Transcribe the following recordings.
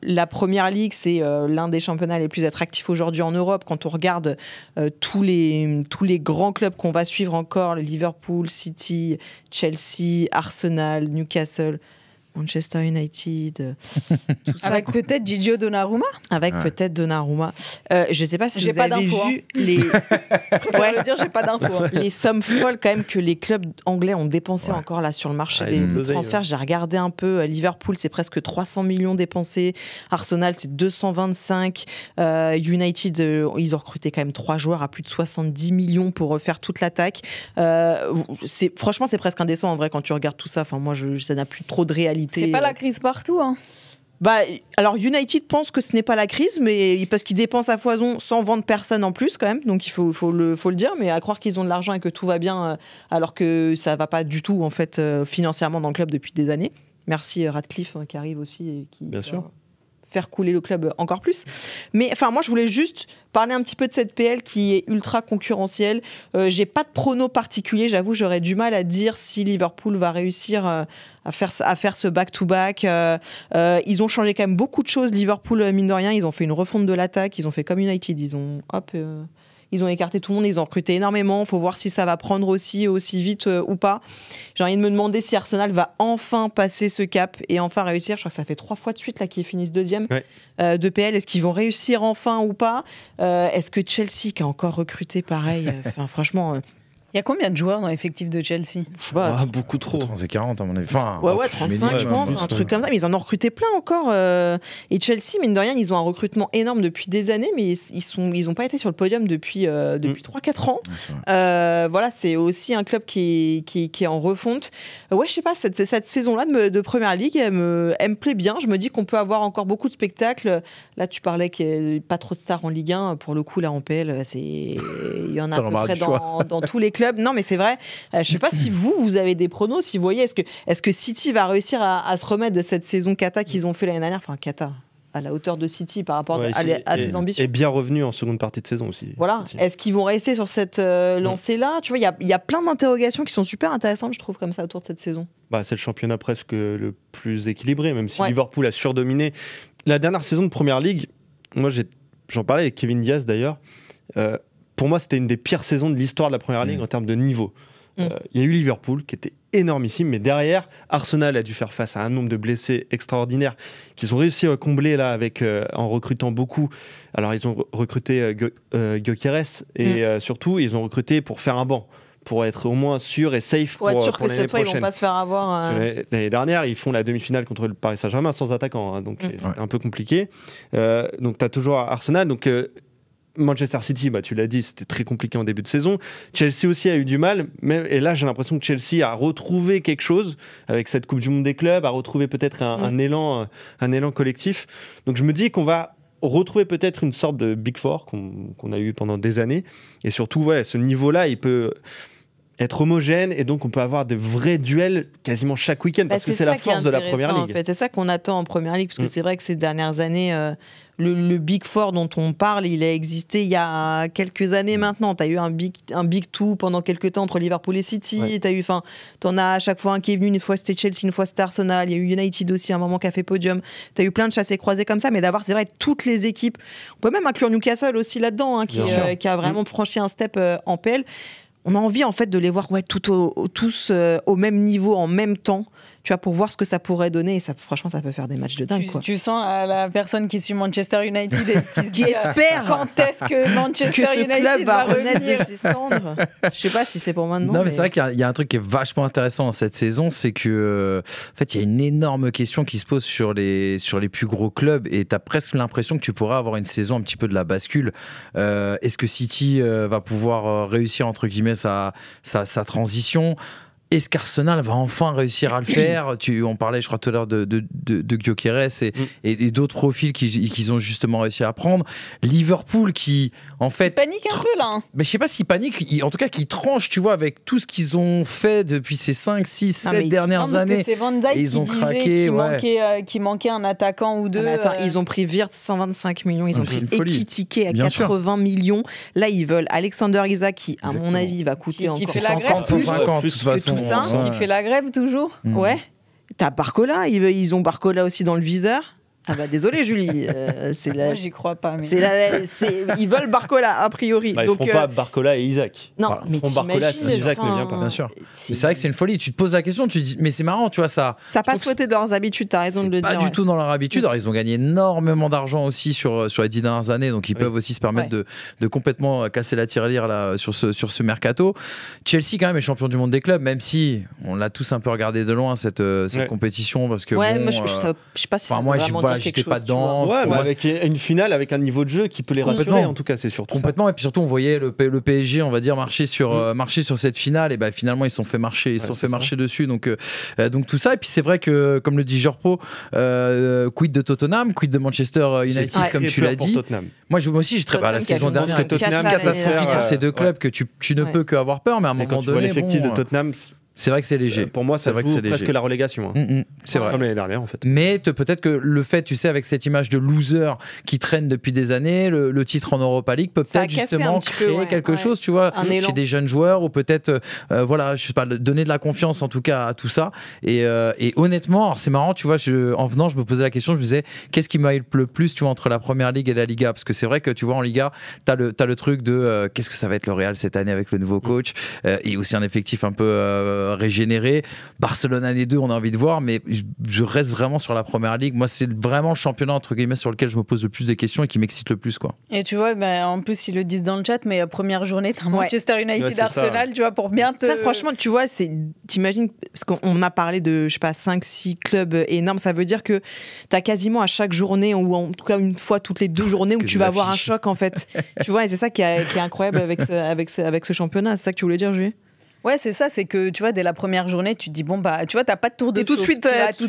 la Première Ligue, c'est l'un des championnats les plus attractifs aujourd'hui en Europe. Quand on regarde tous les grands clubs qu'on va suivre encore, Liverpool, City, Chelsea, Arsenal, Newcastle, Manchester United, tout ça. Avec peut-être Gigio Donnarumma. Avec peut-être Donnarumma. Je ne sais pas si j'ai vous pas avez d'infos, vu les... le dire, j'ai pas d'infos. Les sommes folles quand même que les clubs anglais ont dépensé encore là sur le marché des transferts. J'ai regardé un peu. Liverpool, c'est presque 300 millions dépensés. Arsenal, c'est 225. United, ils ont recruté quand même 3 joueurs à plus de 70 millions pour refaire toute l'attaque. Franchement, c'est presque indécent en vrai quand tu regardes tout ça. Enfin, moi, ça n'a plus trop de réalité. C'est pas la crise partout, hein. Alors United pense que ce n'est pas la crise, mais parce qu'ils dépensent à foison sans vendre personne en plus quand même, donc il faut le dire, mais à croire qu'ils ont de l'argent et que tout va bien alors que ça va pas du tout en fait financièrement dans le club depuis des années. Merci Radcliffe qui arrive aussi et qui bien sûr faire couler le club encore plus. Mais enfin moi je voulais juste parler un petit peu de cette PL qui est ultra concurrentielle. J'ai pas de prono particulier, j'avoue, j'aurais du mal à dire si Liverpool va réussir à faire ce back-to-back. Ils ont changé quand même beaucoup de choses, Liverpool, mine de rien. Ils ont fait une refonte de l'attaque, ils ont fait comme United, ils ont écarté tout le monde, ils ont recruté énormément. Il faut voir si ça va prendre aussi vite ou pas. J'ai envie de me demander si Arsenal va enfin passer ce cap et enfin réussir. Je crois que ça fait 3 fois de suite là qu'ils finissent deuxième de PL. Est-ce qu'ils vont réussir enfin ou pas ? Est-ce que Chelsea, qui a encore recruté pareil, franchement... Il y a combien de joueurs dans l'effectif de Chelsea ? Beaucoup trop. 30 et 40 à mon avis. Enfin, 35 je pense, un truc comme ça. Mais ils en ont recruté plein encore. Et Chelsea, mine de rien, ils ont un recrutement énorme depuis des années, mais ils ont pas été sur le podium depuis 3-4 ans. Voilà, c'est aussi un club qui est en refonte. Je sais pas, cette saison-là de Première Ligue, elle me plaît bien. Je me dis qu'on peut avoir encore beaucoup de spectacles. Là, tu parlais qu'il n'y a pas trop de stars en Ligue 1. Pour le coup, là, en PL, il y en a à peu près dans tous les clubs. Non, mais c'est vrai. Je sais pas si vous avez des pronos, si vous voyez, est-ce que City va réussir à se remettre de cette saison cata qu'ils ont fait l'année dernière, enfin cata à la hauteur de City par rapport à ses ambitions. Et bien revenu en seconde partie de saison aussi. Voilà. City. Est-ce qu'ils vont rester sur cette lancée-là ? Tu vois, il y a plein d'interrogations qui sont super intéressantes, je trouve, comme ça autour de cette saison. C'est le championnat presque le plus équilibré, même si Liverpool a surdominé. La dernière saison de Première Ligue, moi j'en parlais avec Kevin Diaz d'ailleurs. Pour moi, c'était une des pires saisons de l'histoire de la Première Ligue en termes de niveau. Il y a eu Liverpool qui était énormissime, mais derrière, Arsenal a dû faire face à un nombre de blessés extraordinaires qu'ils ont réussi à combler là en recrutant beaucoup. Alors, ils ont recruté Gyökeres et surtout, ils ont recruté pour faire un banc, pour être au moins sûr et safe pour être sûr que cette fois, ils vont pas se faire avoir. L'année dernière, ils font la demi-finale contre le Paris Saint-Germain sans attaquant, donc c'est un peu compliqué. Donc, tu as toujours Arsenal. Donc, Manchester City, tu l'as dit, c'était très compliqué en début de saison. Chelsea aussi a eu du mal, et là j'ai l'impression que Chelsea a retrouvé quelque chose avec cette Coupe du Monde des clubs, a retrouvé peut-être un élan collectif. Donc je me dis qu'on va retrouver peut-être une sorte de Big Four qu'on a eu pendant des années, et surtout ce niveau-là, il peut être homogène, et donc on peut avoir de vrais duels quasiment chaque week-end, parce que c'est la force de la Première Ligue. En fait. C'est ça qu'on attend en Première Ligue, parce que c'est vrai que ces dernières années, le Big Four dont on parle, il a existé il y a quelques années maintenant. Tu as eu un Big Two pendant quelques temps entre Liverpool et City. Tu en as à chaque fois un qui est venu, une fois c'était Chelsea, une fois c'était Arsenal. Il y a eu United aussi, un moment qui a fait podium. Tu as eu plein de chassés croisés comme ça, mais d'avoir, c'est vrai, toutes les équipes. On peut même inclure Newcastle aussi là-dedans, qui a vraiment franchi un step en PL. On a envie en fait de les voir tous au même niveau en même temps, tu vois, pour voir ce que ça pourrait donner. Et ça, franchement, ça peut faire des matchs de dingue. Tu sens la personne qui suit Manchester United et qui espère quand est-ce que Manchester United club va renaître de ses cendres. Je sais pas si c'est pour maintenant. Non, mais c'est vrai qu'il y a un truc qui est vachement intéressant dans cette saison, c'est que en fait, il y a une énorme question qui se pose sur les plus gros clubs, et tu as presque l'impression que tu pourrais avoir une saison un petit peu de la bascule. Est-ce que City va pouvoir réussir entre guillemets sa transition? Est-ce qu'Arsenal va enfin réussir à le faire? On parlait, je crois, tout à l'heure de Gyökeres et d'autres profils qu'ils ont justement réussi à prendre. Liverpool qui, en fait... Ils paniquent un peu, là. Mais je sais pas s'ils paniquent, en tout cas, qui tranchent, tu vois, avec tout ce qu'ils ont fait depuis ces 5, 6, 7 dernières années. C'est Van Dijk ils ont craqué, qu'il manquait un attaquant ou deux. Attends, ils ont pris Wirtz 125 millions, ils ont pris Ekitike à 80 millions. Là, ils veulent Alexander Isak qui, à mon avis, va coûter encore 130, 150 de toute façon. Qui fait la grève toujours. Ouais. T'as Barcola, ils ont Barcola aussi dans le viseur. Ah bah désolé Julie, Moi, j'y crois pas. Mais... ils veulent Barcola a priori. Ils feront pas Barcola et Isaac. Non, mais ils feront Barcola si Isaac ne vient pas. Bien sûr. C'est vrai que c'est une folie. Tu te poses la question, tu te dis, mais c'est marrant, tu vois ça. Ça n'a pas fauté de leurs habitudes. T'as raison de le dire. Pas du tout dans leur habitude. Alors ils ont gagné énormément d'argent aussi sur les 10 dernières années, donc ils peuvent aussi se permettre de complètement casser la tirelire là sur ce mercato. Chelsea quand même est champion du monde des clubs, même si on l'a tous un peu regardé de loin cette compétition parce que moi je sais pas si ça moi j'étais pas dedans. Ouais, mais avec une finale avec un niveau de jeu qui peut les rassurer, en tout cas, c'est surtout complètement. Et puis surtout, on voyait le PSG, on va dire, marcher sur cette finale, et ben finalement ils se sont fait marcher, dessus. Donc tout ça. Et puis c'est vrai que, comme le dit Jorpo, quid de Tottenham, quid de Manchester United, comme tu l'as dit. Moi aussi, j'ai très peur. La saison dernière, c'était catastrophique pour ces deux clubs que tu ne peux qu'avoir peur, mais à un moment donné, l'effectif de Tottenham. C'est vrai que c'est léger. Pour moi, ça joue presque la relégation. C'est vrai. Comme l'année dernière, en fait. Mais peut-être que le fait, tu sais, avec cette image de loser qui traîne depuis des années, le titre en Europa League peut peut-être justement créer quelque chose, tu vois, chez des jeunes joueurs, ou peut-être, je sais pas, donner de la confiance en tout cas à tout ça. Et honnêtement, c'est marrant, tu vois, en venant, je me posais la question, je me disais, qu'est-ce qui m'a le plus, tu vois, entre la Première Ligue et la Liga? Parce que c'est vrai que, tu vois, en Liga, t'as le truc de qu'est-ce que ça va être le Real cette année avec le nouveau coach, et aussi un effectif un peu régénéré. Barcelone année 2, on a envie de voir, mais je reste vraiment sur la Première Ligue. Moi, c'est vraiment le championnat entre guillemets sur lequel je me pose le plus de questions et qui m'excite le plus, quoi. Et tu vois, en plus ils le disent dans le chat, mais première journée, t'as Manchester United, Arsenal, tu vois, pour bien te. Ça, franchement, tu vois, t'imagines, parce qu'on a parlé de, je sais pas, 5-6 clubs énormes. Ça veut dire que t'as quasiment à chaque journée, ou en tout cas une fois toutes les 2 journées, où tu vas avoir un choc, en fait. Tu vois, et c'est ça qui est incroyable avec ce championnat. C'est ça que tu voulais dire, Julie? Ouais, c'est ça, c'est que tu vois, dès la première journée, tu te dis, bon, bah, tu vois, t'as pas de tour de tout de suite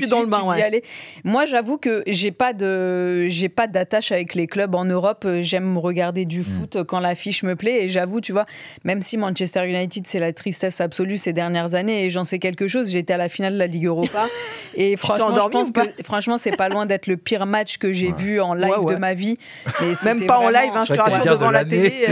dans le bain. Allez. Moi, j'avoue que j'ai pas d'attache avec les clubs en Europe. J'aime regarder du foot quand l'affiche me plaît. Et j'avoue, tu vois, même si Manchester United, c'est la tristesse absolue ces dernières années, et j'en sais quelque chose, j'étais à la finale de la Ligue Europa. Et franchement, je pense que c'est pas loin d'être le pire match que j'ai vu en live de ma vie. Et même pas en live, je te rassure, devant la télé.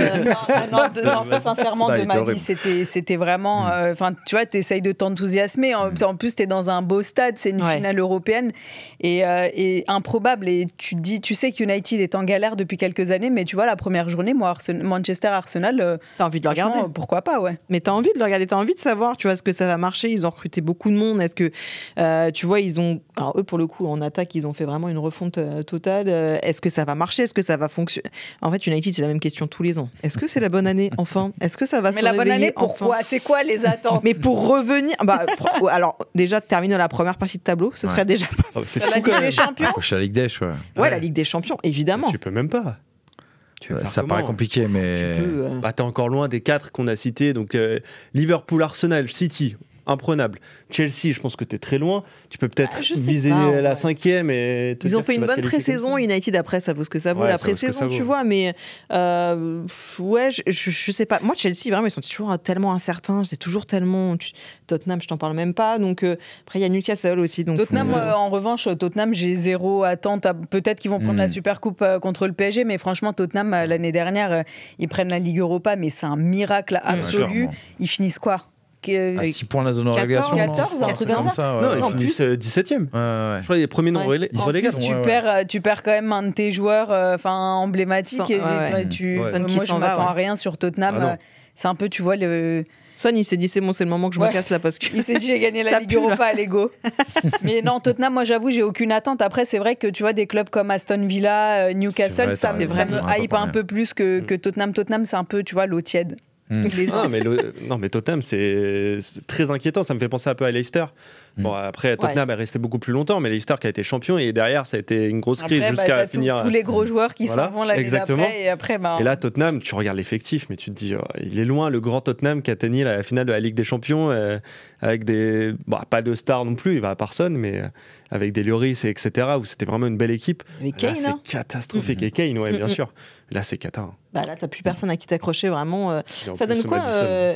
Non, sincèrement, de ma vie, c'était vraiment. Enfin, tu vois, t'essayes de t'enthousiasmer. En plus, t'es dans un beau stade, c'est une finale européenne et improbable. Et tu te dis, tu sais qu'United est en galère depuis quelques années, mais tu vois, la première journée, moi, Manchester-Arsenal, t'as envie de le regarder. Pourquoi pas, ouais. Mais t'as envie de le regarder, t'as envie de savoir, tu vois, est-ce que ça va marcher? Ils ont recruté beaucoup de monde. Est-ce que, tu vois, alors eux, pour le coup, en attaque, ils ont fait vraiment une refonte totale. Est-ce que ça va marcher? Est-ce que ça va fonctionner? En fait, United, c'est la même question tous les ans. Est-ce que c'est la bonne année, enfin? Est-ce que ça va se réveiller? Mais la bonne année, pourquoi? C'est quoi les attentes? Mais pour revenir, alors déjà terminer la première partie de tableau, ce serait déjà pas. C'est fou, la Ligue des Champions. La Ligue des ouais, la Ligue des Champions, évidemment. Tu peux même pas. Ça paraît compliqué, mais t'es encore loin des 4 qu'on a cités. Donc Liverpool, Arsenal, City. Imprenable. Chelsea, je pense que tu es très loin. Tu peux peut-être viser la 5e. Et ils ont fait une bonne pré-saison. United, après, ça vaut ce que ça vaut. La pré-saison, tu vois. Mais ouais, je sais pas. Moi, Chelsea, vraiment, ils sont toujours tellement incertains. C'est toujours tellement. Tottenham, je t'en parle même pas. Donc, après, il y a Newcastle aussi. Donc, Tottenham, en revanche, Tottenham, j'ai zéro attente. Peut-être qu'ils vont prendre la Supercoupe contre le PSG. Mais franchement, Tottenham, l'année dernière, ils prennent la Ligue Europa. Mais c'est un miracle absolu. Ils finissent quoi? À 6 points la zone de relégation. 14, un truc comme ça. Non, ils finissent 17e. Je crois les premiers non relégation. Tu perds quand même un de tes joueurs emblématiques. Moi, je m'attends à rien sur Tottenham. C'est un peu, tu vois, Son, il s'est dit c'est bon, c'est le moment que je me casse là parce que. Il s'est dit j'ai gagné la Ligue Europa à l'ego. Mais non, Tottenham, moi j'avoue, j'ai aucune attente. Après, c'est vrai que tu vois des clubs comme Aston Villa, Newcastle, ça me hype un peu plus que Tottenham. Tottenham, c'est un peu, tu vois, l'eau tiède. Mais Tottenham, c'est très inquiétant. Ça me fait penser un peu à Leicester. Bon, après, Tottenham est resté beaucoup plus longtemps, mais Leicester qui a été champion, et derrière, ça a été une grosse crise jusqu'à finir. Tous les gros joueurs qui s'en vont l'année d'après, et après. Et là, Tottenham, tu regardes l'effectif, mais tu te dis, il est loin le grand Tottenham qui atteignait la finale de la Ligue des Champions, avec des. Pas de stars non plus, il va à personne, mais avec des Lloris, etc., où c'était vraiment une belle équipe. Là, c'est catastrophique. Et Kane, bien sûr. Là, c'est cata. Là, t'as plus personne à qui t'accrocher, vraiment. Ça donne quoi,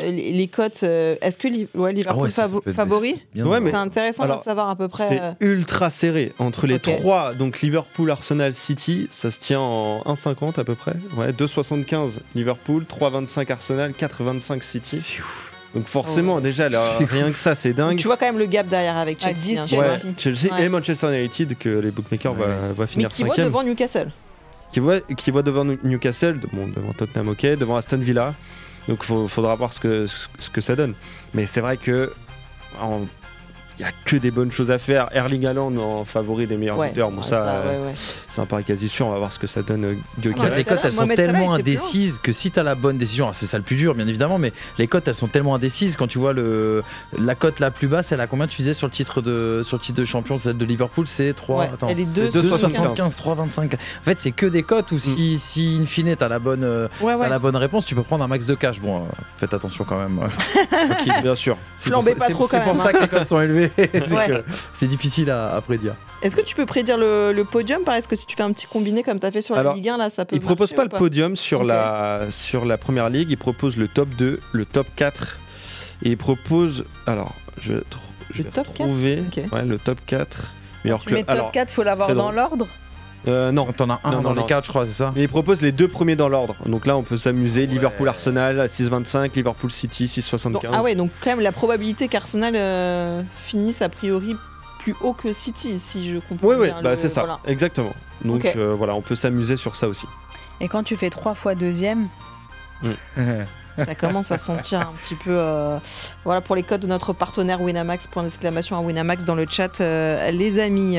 les cotes? Est-ce que Liverpool favori? C'est intéressant de savoir à peu près. C'est ultra serré entre les 3, donc Liverpool, Arsenal, City, ça se tient en 1,50 à peu près. Ouais, 2,75 Liverpool, 3,25 Arsenal, 4,25 City. C'est ouf. Donc forcément, déjà, rien que ça, c'est dingue. Tu vois quand même le gap derrière avec Chelsea. Chelsea et Manchester United, que les bookmakers vont finir 5e. Mais qui voit devant Newcastle. Qui voit devant Newcastle, devant Tottenham, devant Aston Villa. Donc il faudra voir ce que ça donne. Mais c'est vrai que il n'y a que des bonnes choses à faire. Erling Haaland en favori des meilleurs buteurs. Bon, c'est un pari quasi sûr. On va voir ce que ça donne. Les cotes, elles sont tellement indécises que si tu as la bonne décision, c'est ça le plus dur, bien évidemment, mais les cotes, elles sont tellement indécises. Quand tu vois la cote la plus basse, elle a combien tu disais sur le titre de champion, celle de Liverpool, c'est 3. Attends, elle est 2,75, 3,25. En fait, c'est que des cotes où si in fine tu as la bonne réponse, tu peux prendre un max de cash. Bon, faites attention quand même. Okay, bien sûr. Flambez pas trop quand même. C'est pour ça que les cotes sont élevées. C'est difficile à prédire. Est-ce que tu peux prédire le podium? Est-ce que si tu fais un petit combiné comme tu as fait sur la Ligue 1, là, ça peut Il ne propose pas le podium sur la première ligue. Il propose le top 2, le top 4. Et il propose. Alors, je vais trouver le top 4. Meilleur club. Mais top 4, il faut l'avoir dans l'ordre? Non. T'en as un dans les 4, je crois, c'est ça? Mais il propose les 2 premiers dans l'ordre. Donc là, on peut s'amuser. Liverpool-Arsenal à 6,25, Liverpool-City 6,75. Ah ouais, donc quand même la probabilité qu'Arsenal finisse a priori plus haut que City, si je comprends bien. Oui, c'est ça, exactement. Donc voilà, on peut s'amuser sur ça aussi. Et quand tu fais 3 fois deuxième ça commence à sentir un petit peu. Voilà pour les codes de notre partenaire Winamax. Point d'exclamation à Winamax dans le chat, les amis.